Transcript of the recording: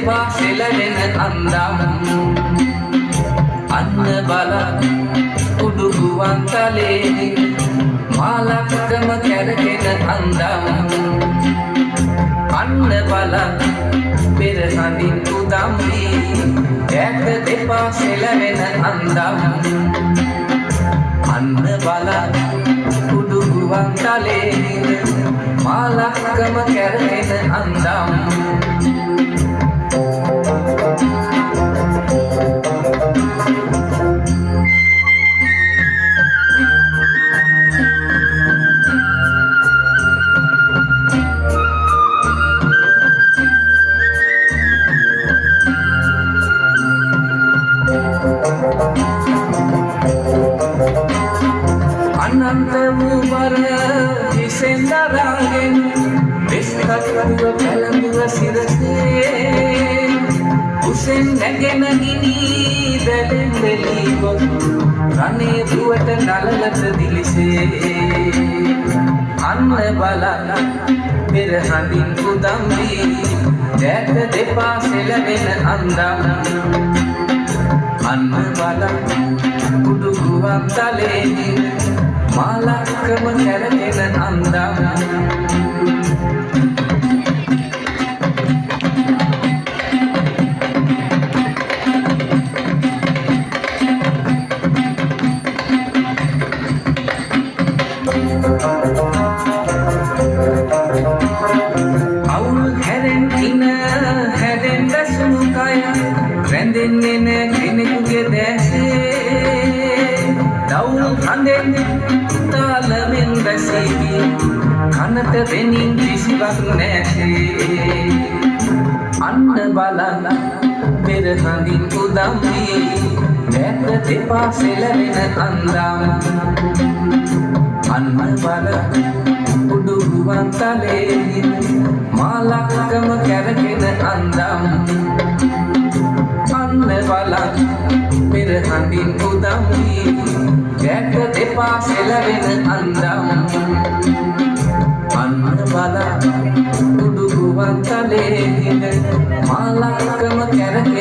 දෙපා සෙලවෙන අන්දම් අන්න බල උඩු ගුවන් තලේ මාලක්කම කැරකෙන අන්දම් අන්න බල පෙරහඳින් උදම් වී ඈත දෙපා සෙලවෙන අන්දම් අන්න බල උඩු ගුවන් තලේ මාලක්කම කැරකෙන අන්දම් අනන්ත වූ වර හිසෙන් දරාගෙන විස්තරුව පැලඹුව සිරසේ උසෙන් නැගෙන ගිනි දැලෙන් දෙලී ගොස් රණේ දුවට නලලත දිලිසේ අන්න බලන්න පෙරහඳින් උදම් වී ඈත දෙපා සෙලවෙන අන්දම් අන්න බලන්න උඩු ගුවන් තලේ මාලක්කම කැරකෙන අන්දම් අවුල් හැරෙන් ඉන හැදෙන් දැසුණු කය රැඳෙන්නේ නැ කෙනෙකුගේ දැසේ දවුල් හඳෙන් තාලමින් බැසී කනට වෙනින් කිසිවක් නැසේ අන්න බලන්න පෙරහඳින් උදම් වී ඈත දෙපා සෙලවෙන අන්දම් අන්න බල උඩු ගුවන් තලේ මාලක්කම කැරකෙන අන්දම් අන්න බලන්න පෙරහඳින් උදම් වී ඈත දෙපා සෙලවෙන අන්දම් අන්න බලන්න උඩු ගුවන් තලේ මාලක්කම කැරකෙන